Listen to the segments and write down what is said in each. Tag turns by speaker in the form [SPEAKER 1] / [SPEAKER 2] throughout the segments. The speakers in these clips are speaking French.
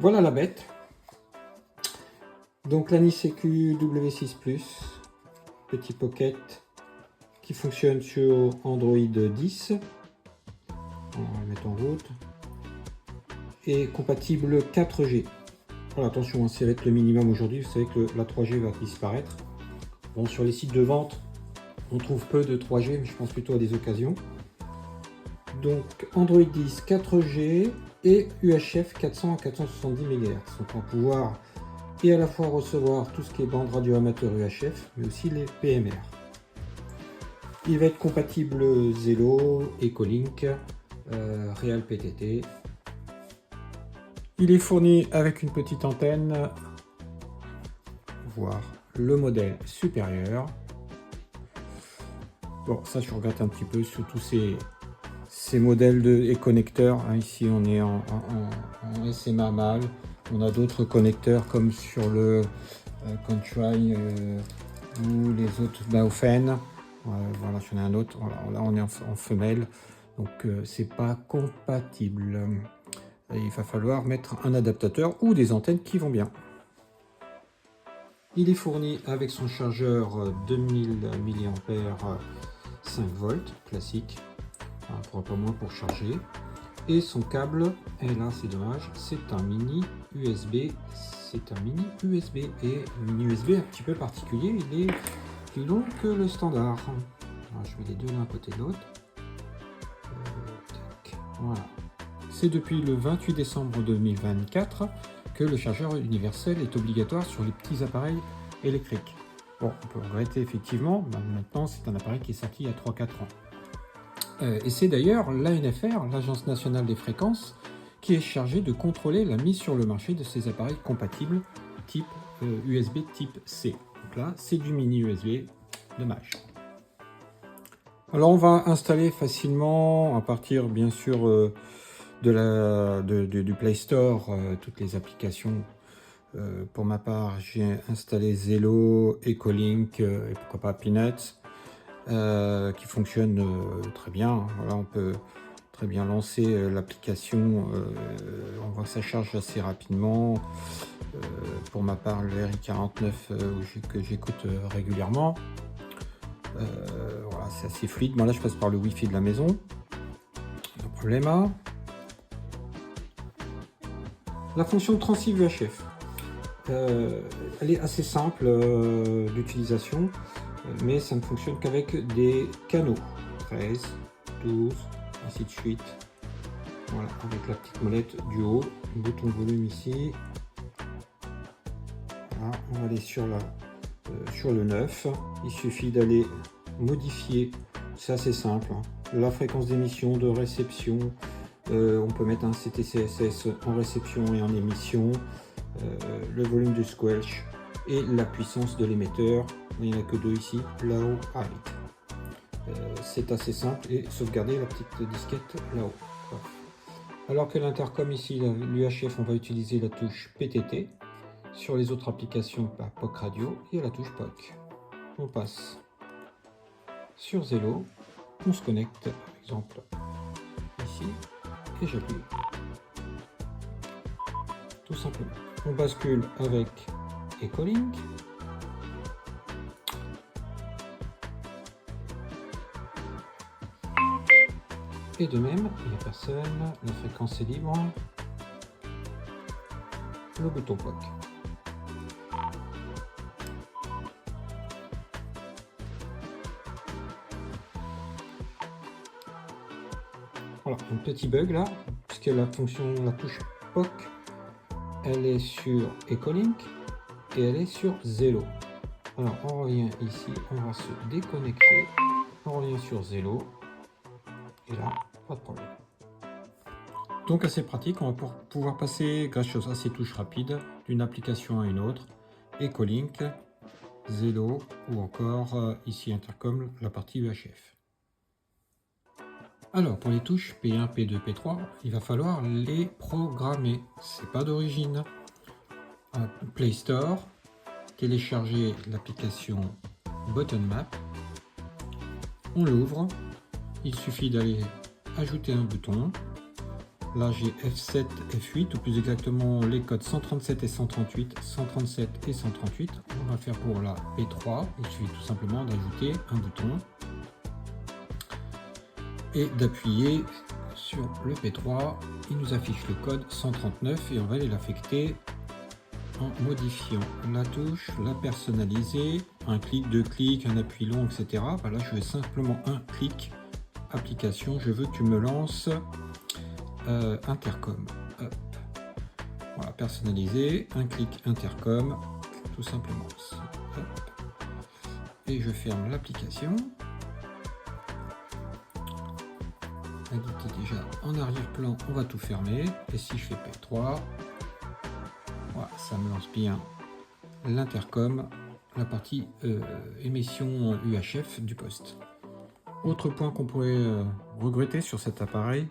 [SPEAKER 1] Voilà la bête. Donc la Niseku W6 Plus, petit pocket qui fonctionne sur Android 10. On va le mettre en route. Et compatible 4G. Voilà, attention, ça va être le minimum aujourd'hui. Vous savez que la 3G va disparaître. Bon, sur les sites de vente, on trouve peu de 3G, mais je pense plutôt à des occasions. Donc Android 10 4G et UHF 400 à 470 MHz. Donc on va pouvoir et à la fois recevoir tout ce qui est bande radio amateur UHF, mais aussi les PMR. Il va être compatible Zelo, Echolink, Real PTT. Il est fourni avec une petite antenne, voire le modèle supérieur. Bon, ça je regrette un petit peu sur tous ces modèles et connecteurs. Ici on est en SMA mâle. On a d'autres connecteurs comme sur le Contrail ou les autres Baofeng. Voilà, j'en ai un autre. Voilà, là on est en femelle, donc c'est pas compatible. Et il va falloir mettre un adaptateur ou des antennes qui vont bien. Il est fourni avec son chargeur 2000 mAh 5 volts classique, pour un peu moins pour charger. Et son câble, et là c'est dommage, c'est un mini USB. C'est un mini USB et un mini USB un petit peu particulier. Il est plus long que le standard. Alors, je mets les deux l'un à côté de l'autre. Voilà. C'est depuis le 28 décembre 2024 que le chargeur universel est obligatoire sur les petits appareils électriques. Bon, on peut regretter effectivement, maintenant c'est un appareil qui est sorti il y a 3-4 ans. Et c'est d'ailleurs l'ANFR, l'Agence nationale des fréquences, qui est chargée de contrôler la mise sur le marché de ces appareils compatibles type USB type C. Donc là, c'est du mini USB, dommage. Alors on va installer facilement, à partir bien sûr du Play Store, toutes les applications. Pour ma part, j'ai installé Zelo, Echolink et pourquoi pas Peanuts, qui fonctionne très bien. Voilà, on peut très bien lancer l'application. On voit que ça charge assez rapidement. Pour ma part, le RI49 que j'écoute régulièrement. Voilà, c'est assez fluide. Moi là, je passe par le Wi-Fi de la maison. Pas de problème. La fonction Transceive UHF. Elle est assez simple d'utilisation, mais ça ne fonctionne qu'avec des canaux 13, 12, ainsi de suite. Voilà, avec la petite molette du haut, le bouton volume ici. Voilà, on va aller sur le 9. Il suffit d'aller modifier, c'est assez simple, hein, la fréquence d'émission, de réception. On peut mettre un CTCSS en réception et en émission. Le volume du squelch et la puissance de l'émetteur. Il n'y en a que deux ici, là-haut, height. C'est assez simple et sauvegarder la petite disquette là-haut. Alors que l'intercom ici, l'UHF, on va utiliser la touche PTT. Sur les autres applications, POC Radio et la touche POC. On passe sur Zelo, on se connecte par exemple ici et j'appuie. Tout simplement. On bascule avec Echolink. Et de même, il n'y a personne, la fréquence est libre. Le bouton POC. Voilà, un petit bug là, puisque la touche POC, elle est sur Echolink et elle est sur Zelo. Alors on revient ici, on va se déconnecter, on revient sur Zelo et là, pas de problème. Donc assez pratique, on va pouvoir passer grâce à ces touches rapides d'une application à une autre, Echolink, Zelo ou encore ici Intercom, la partie UHF. Alors pour les touches P1, P2, P3, il va falloir les programmer. C'est pas d'origine. Play Store, télécharger l'application Button Map. On l'ouvre. Il suffit d'aller ajouter un bouton. Là j'ai F7, F8, ou plus exactement les codes 137 et 138, 137 et 138. On va faire pour la P3, il suffit tout simplement d'ajouter un bouton et d'appuyer sur le P3. Il nous affiche le code 139 et on va aller l'affecter en modifiant la touche, la personnaliser, un clic, deux clics, un appui long, etc. Voilà, je veux simplement un clic, application, je veux que tu me lances intercom. Hop. Voilà, personnaliser, un clic intercom, tout simplement. Hop. Et je ferme l'application. Elle était déjà en arrière-plan, on va tout fermer. Et si je fais P3, voilà, ça me lance bien l'intercom, la partie émission UHF du poste. Autre point qu'on pourrait regretter sur cet appareil,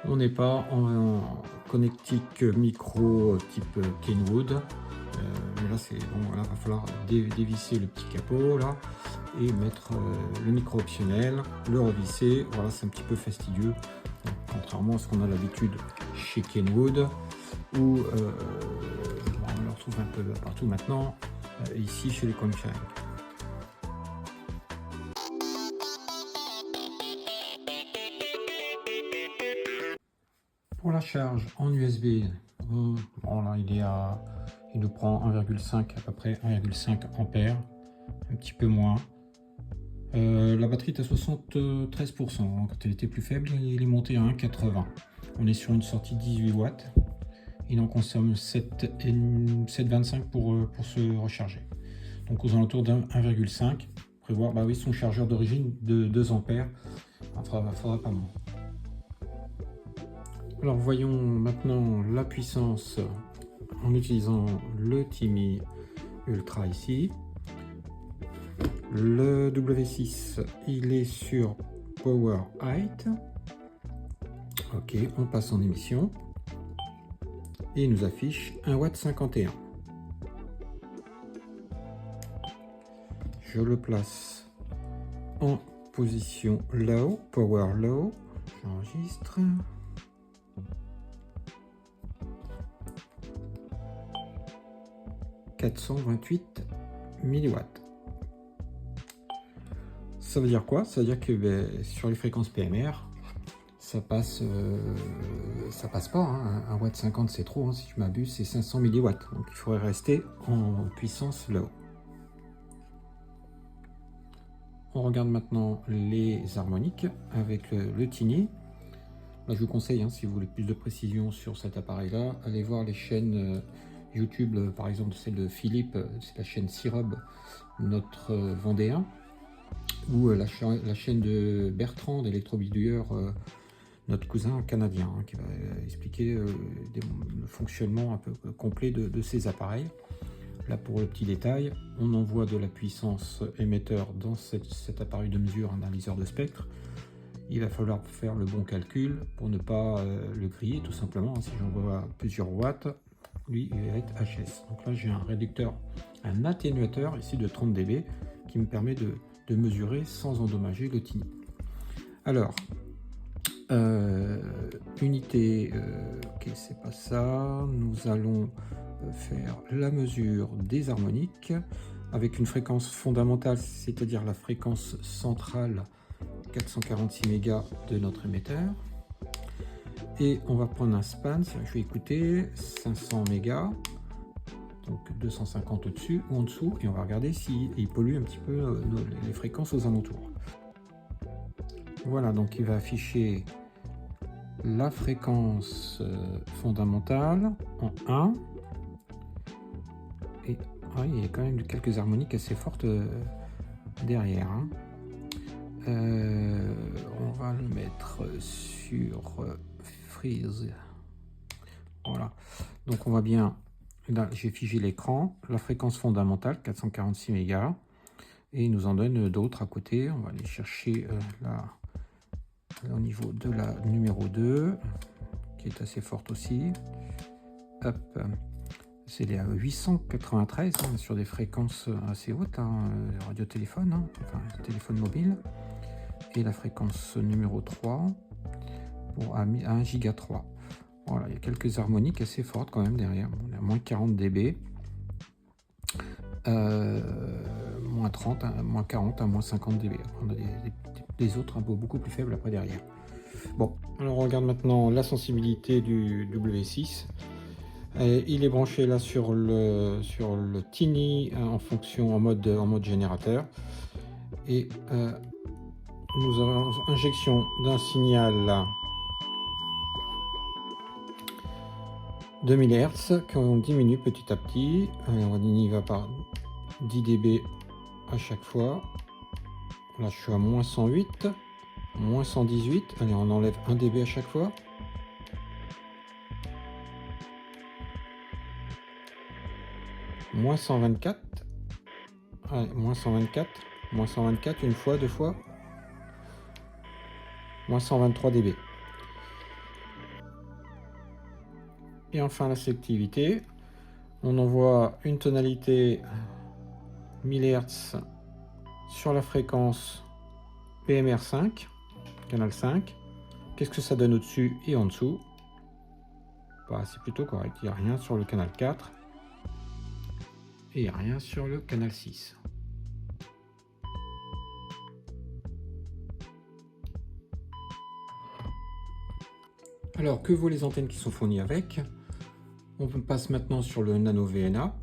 [SPEAKER 1] on n'est pas en connectique micro type Kenwood. Mais là c'est bon, voilà, va falloir dévisser le petit capot là et mettre le micro optionnel, le revisser. Voilà, c'est un petit peu fastidieux, contrairement à ce qu'on a l'habitude chez Kenwood, où on le retrouve un peu partout maintenant, ici chez les Kongsharing. Pour la charge en USB, bon là il nous prend 1,5 à peu près 1,5 ampères, un petit peu moins. La batterie est à 73%, quand elle était plus faible il est monté à 1,80. On est sur une sortie 18 watts, il en consomme 7,25 pour se recharger. Donc aux alentours d'un 1,5, prévoir, bah oui, son chargeur d'origine de 2 ampères, il faudra pas moins. Alors voyons maintenant la puissance en utilisant le Timi Ultra ici. Le W6 il est sur Power Height. Ok, on passe en émission et il nous affiche 1,51 W. Je le place en position low, Power Low. J'enregistre. « 428 milliwatts. Ça veut dire quoi? Ça veut dire que sur les fréquences PMR, ça passe pas. Hein. 1,50 W c'est trop, hein. Si je m'abuse, c'est 500 milliwatts. Donc il faudrait rester en puissance low. On regarde maintenant les harmoniques avec le Tiny. Là, je vous conseille, hein, si vous voulez plus de précision sur cet appareil-là, allez voir les chaînes YouTube, par exemple celle de Philippe, c'est la chaîne Sirob, notre Vendéen, ou la chaîne de Bertrand d'Electrobidouilleur, notre cousin canadien, hein, qui va expliquer le fonctionnement un peu complet de ces appareils. Là, pour le petit détail, on envoie de la puissance émetteur dans cet appareil de mesure, analyseur de spectre. Il va falloir faire le bon calcul pour ne pas le griller, tout simplement. Si j'envoie plusieurs watts, lui il va être HS. Donc là j'ai un réducteur, un atténuateur ici de 30 dB qui me permet de mesurer sans endommager le Tiny. Alors unité, ok, c'est pas ça. Nous allons faire la mesure des harmoniques avec une fréquence fondamentale, c'est-à-dire la fréquence centrale 446 mégas de notre émetteur. Et on va prendre un span, je vais écouter 500 mégas, donc 250 au-dessus ou en dessous, et on va regarder s'il pollue un petit peu les fréquences aux alentours. Voilà, donc il va afficher la fréquence fondamentale en 1. Et il y a quand même quelques harmoniques assez fortes derrière. Hein. On va le mettre sur freeze. Voilà, donc on va bien, là j'ai figé l'écran, la fréquence fondamentale 446 mégas, et il nous en donne d'autres à côté. On va aller chercher là au niveau de la numéro 2 qui est assez forte aussi. Hop, c'est les 893 hein, sur des fréquences assez hautes, hein, radio-téléphone, hein, enfin téléphone mobile. Et la fréquence numéro 3 pour bon, à 1 giga 3. Voilà, il y a quelques harmoniques assez fortes quand même derrière. On est à moins 40 dB. Moins 30, moins 40 à moins 50 dB. On a des autres un peu beaucoup plus faibles après derrière. Bon, alors on regarde maintenant la sensibilité du W6. Il est branché là sur le Tiny en fonction en mode générateur. Et nous avons injection d'un signal de 1000 Hz qu'on diminue petit à petit. On y va par 10 dB à chaque fois. Là, je suis à moins 108, moins 118. Allez, on enlève 1 dB à chaque fois. Moins 124. Allez, moins 124. Moins 124, une fois, deux fois. Moins 123 dB. Et enfin, la sélectivité. On envoie une tonalité 1000 Hz sur la fréquence PMR5, canal 5. Qu'est-ce que ça donne au-dessus et en dessous? Bah, c'est plutôt correct. Il n'y a rien sur le canal 4 et il n'y a rien sur le canal 6. Alors, que vaut les antennes qui sont fournies avec? On passe maintenant sur le Nano VNA.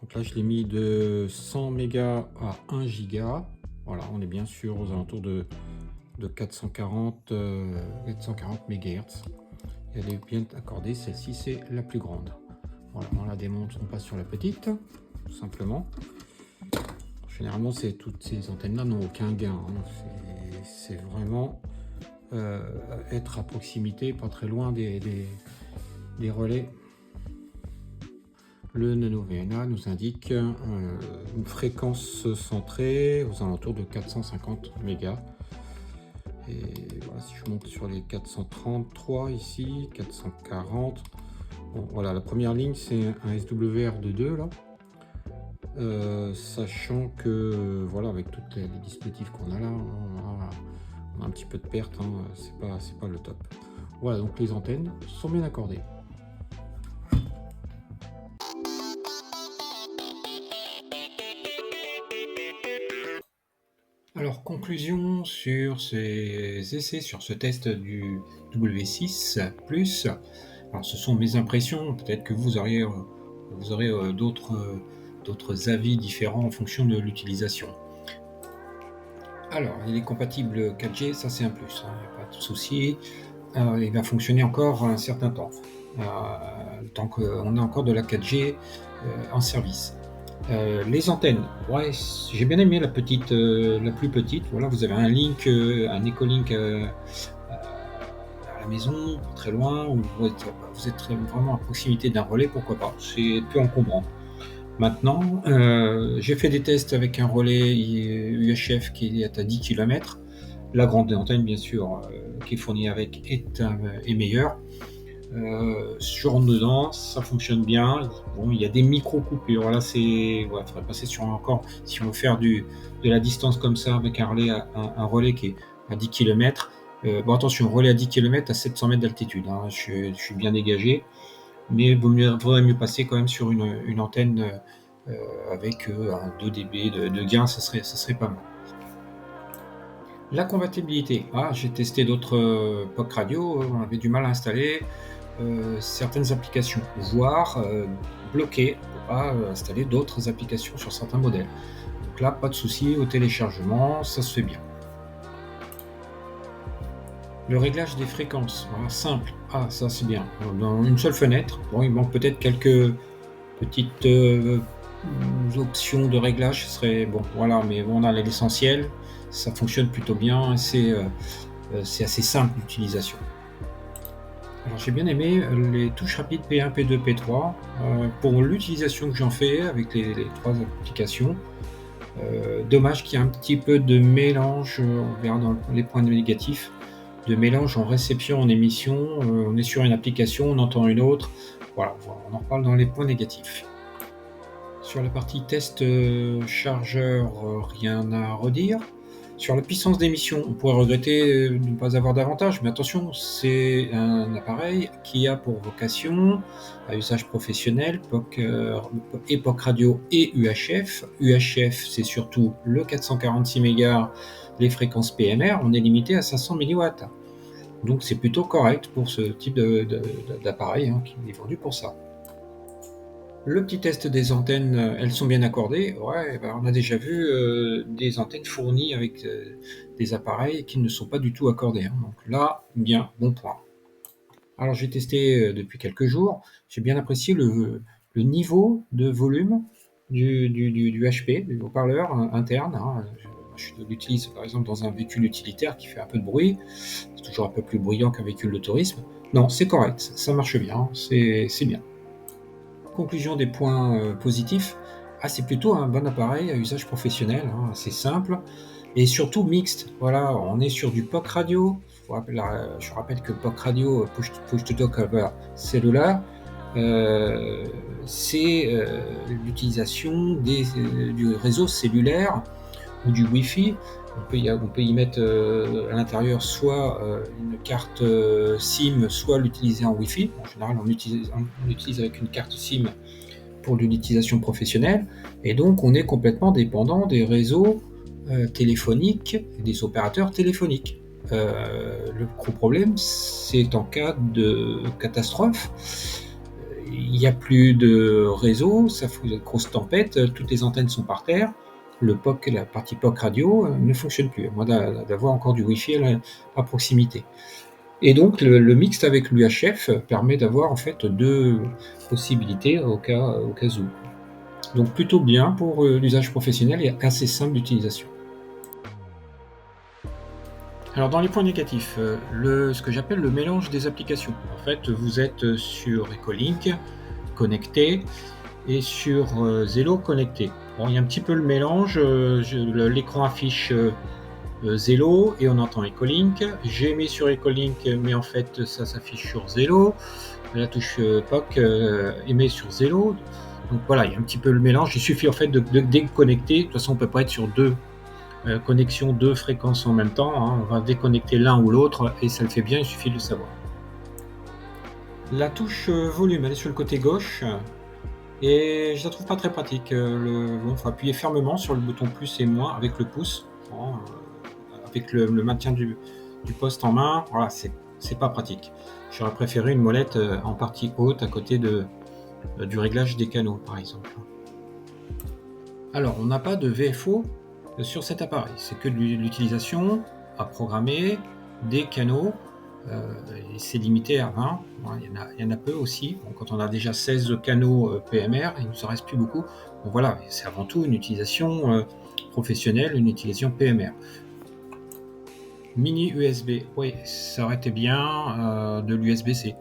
[SPEAKER 1] Donc là, je l'ai mis de 100 mégas à 1 giga. Voilà, on est bien sûr aux alentours de 440 MHz. Et elle est bien accordée, celle-ci c'est la plus grande. Voilà, on la démonte, on passe sur la petite, tout simplement. Généralement, toutes ces antennes-là n'ont aucun gain. Hein. C'est vraiment être à proximité, pas très loin des relais. Le Nano VNA nous indique une fréquence centrée aux alentours de 450 mégas. Et voilà, si je monte sur les 433 ici, 440, bon, voilà, la première ligne c'est un SWR de 2 là, sachant que voilà, avec tous les dispositifs qu'on a là, on a un petit peu de perte, hein, c'est pas le top. Voilà, donc les antennes sont bien accordées. Alors, conclusion sur ces essais, sur ce test du W6+. Alors, ce sont mes impressions. Peut-être que vous aurez d'autres avis différents en fonction de l'utilisation. Alors, il est compatible 4G, ça c'est un plus, hein, pas de souci. Il va fonctionner encore un certain temps, tant qu'on a encore de la 4G en service. Les antennes, ouais, j'ai bien aimé la plus petite. Voilà, vous avez un link, un Echolink à la maison, pas très loin, où vous êtes vraiment à proximité d'un relais, pourquoi pas. C'est peu encombrant. Maintenant, j'ai fait des tests avec un relais UHF qui est à 10 km. La grande antenne, bien sûr, qui est fournie avec est meilleure. Je rentre dedans, ça fonctionne bien. Bon, il y a des micro-coupures. Là, il faudrait passer sur encore, si on veut faire de la distance comme ça avec un relais qui est à 10 km. Bon, attention, relais à 10 km à 700 mètres d'altitude. Hein, je suis bien dégagé, mais il vaudrait mieux passer quand même sur une antenne avec un 2 dB de gain, ça serait pas mal. La compatibilité. J'ai testé d'autres POC radio, on avait du mal à installer certaines applications, voire bloquer pour pas installer d'autres applications sur certains modèles. Donc là, pas de souci au téléchargement, ça se fait bien. Le réglage des fréquences, voilà, simple. Ça c'est bien. Dans une seule fenêtre, bon, il manque peut-être quelques petites options de réglage, ce serait bon, voilà, mais on a l'essentiel, ça fonctionne plutôt bien, c'est assez simple d'utilisation. Alors j'ai bien aimé les touches rapides P1, P2, P3 pour l'utilisation que j'en fais avec les 3 applications. Dommage qu'il y ait un petit peu de mélange, on verra dans les points négatifs, de mélange en réception, en émission. On est sur une application, on entend une autre. Voilà, on en reparle dans les points négatifs. Sur la partie test chargeur, rien à redire. Sur la puissance d'émission, on pourrait regretter de ne pas avoir davantage, mais attention, c'est un appareil qui a pour vocation, à usage professionnel, époque radio et UHF. UHF, c'est surtout le 446 MHz, les fréquences PMR, on est limité à 500 mW. Donc c'est plutôt correct pour ce type d'appareil hein, qui est vendu pour ça. Le petit test des antennes, elles sont bien accordées. Ouais, ben on a déjà vu des antennes fournies avec des appareils qui ne sont pas du tout accordés. Hein. Donc là, bien, bon point. Alors j'ai testé depuis quelques jours. J'ai bien apprécié le niveau de volume du HP, du haut-parleur interne. Hein. Je l'utilise par exemple dans un véhicule utilitaire qui fait un peu de bruit. C'est toujours un peu plus bruyant qu'un véhicule de tourisme. Non, c'est correct, ça marche bien, c'est bien. Conclusion des points positifs, c'est plutôt un bon appareil à usage professionnel, hein, assez simple et surtout mixte. Voilà, on est sur du POC radio. Je rappelle que POC radio, push to talk over cellular, c'est l'utilisation du réseau cellulaire ou du Wi-Fi. On peut y mettre à l'intérieur soit une carte SIM, soit l'utiliser en Wi-Fi. En général, on utilise avec une carte SIM pour l'utilisation professionnelle. Et donc, on est complètement dépendant des réseaux téléphoniques et des opérateurs téléphoniques. Le gros problème, c'est en cas de catastrophe. Il n'y a plus de réseau, ça fout une grosse tempête, toutes les antennes sont par terre. Le POC, la partie POC radio ne fonctionne plus, à moins d'avoir encore du Wi-Fi à proximité. Et donc le mixte avec l'UHF permet d'avoir en fait deux possibilités au cas où. Donc plutôt bien pour l'usage professionnel et assez simple d'utilisation. Alors dans les points négatifs, ce que j'appelle le mélange des applications. En fait, vous êtes sur Ecolink connecté et sur Zello connecté. Bon, il y a un petit peu le mélange, l'écran affiche Zello et on entend Ecolink. J'ai mis sur Ecolink, mais en fait ça s'affiche sur Zello. La touche POC émet sur Zello. Donc voilà, il y a un petit peu le mélange. Il suffit en fait de déconnecter. De toute façon, on ne peut pas être sur deux connexions, deux fréquences en même temps. Hein. On va déconnecter l'un ou l'autre et ça le fait bien, il suffit de le savoir. La touche volume, elle est sur le côté gauche. Et je la trouve pas très pratique. Il faut appuyer fermement sur le bouton plus et moins avec le pouce. Avec le maintien du poste en main, voilà, c'est pas pratique. J'aurais préféré une molette en partie haute à côté du réglage des canaux, par exemple. Alors, on n'a pas de VFO sur cet appareil. C'est que de l'utilisation à programmer des canaux. Et c'est limité à 20. Il y en a peu aussi. Bon, quand on a déjà 16 canaux PMR, il ne nous en reste plus beaucoup. Bon, voilà, c'est avant tout une utilisation professionnelle, une utilisation PMR. Mini USB, oui, ça aurait été bien de l'USB-C.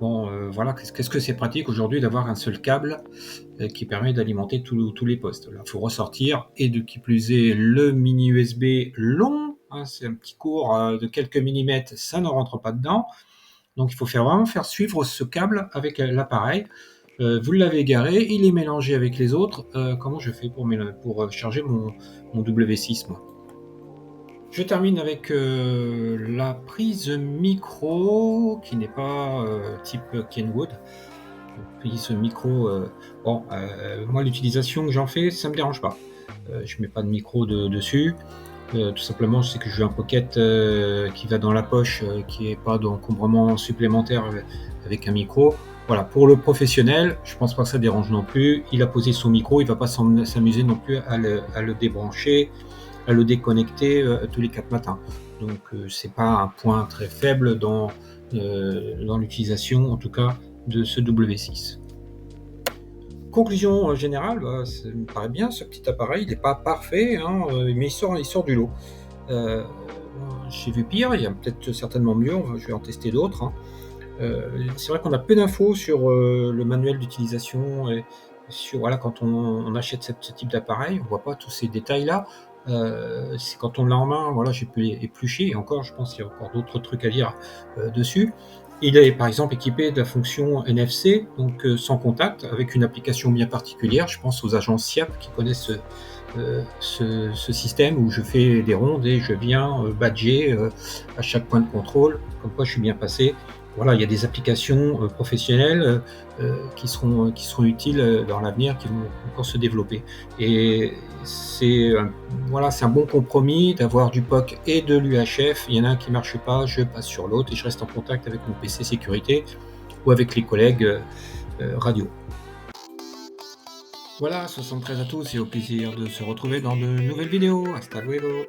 [SPEAKER 1] Bon, voilà, qu'est-ce que c'est pratique aujourd'hui d'avoir un seul câble qui permet d'alimenter tous les postes. Là, il faut ressortir, et de qui plus est, le mini USB long, hein, c'est un petit court de quelques millimètres, ça ne rentre pas dedans. Donc il faut vraiment faire suivre ce câble avec l'appareil. Vous l'avez égaré, il est mélangé avec les autres. Comment je fais pour charger mon W6, moi? Je termine avec la prise micro qui n'est pas type Kenwood. Prise micro, moi l'utilisation que j'en fais, ça me dérange pas. Je mets pas de micro dessus. Tout simplement, c'est que j'ai un pocket qui va dans la poche, qui est pas d'encombrement supplémentaire avec un micro. Voilà, pour le professionnel, je pense pas que ça dérange non plus. Il a posé son micro, il va pas s'amuser non plus à le débrancher, à le déconnecter tous les 4 matins. Donc c'est pas un point très faible dans l'utilisation, en tout cas, de ce W6. Conclusion générale, ça me paraît bien ce petit appareil, il n'est pas parfait, hein, mais il sort du lot. J'ai vu pire, il y a peut-être certainement mieux, je vais en tester d'autres. Hein. C'est vrai qu'on a peu d'infos sur le manuel d'utilisation et sur quand on achète ce type d'appareil, on voit pas tous ces détails-là. C'est quand on l'a en main, voilà, j'ai pu éplucher, et encore, je pense qu'il y a encore d'autres trucs à lire dessus. Il est par exemple équipé de la fonction NFC, donc sans contact, avec une application bien particulière. Je pense aux agences SIAP qui connaissent ce système où je fais des rondes et je viens badger à chaque point de contrôle, comme quoi je suis bien passé. Voilà, il y a des applications professionnelles qui seront utiles dans l'avenir, qui vont encore se développer. Et voilà, c'est un bon compromis d'avoir du POC et de l'UHF. Il y en a un qui ne marche pas, je passe sur l'autre et je reste en contact avec mon PC sécurité ou avec les collègues radio. Voilà, 73 à tous et au plaisir de se retrouver dans de nouvelles vidéos. Hasta luego!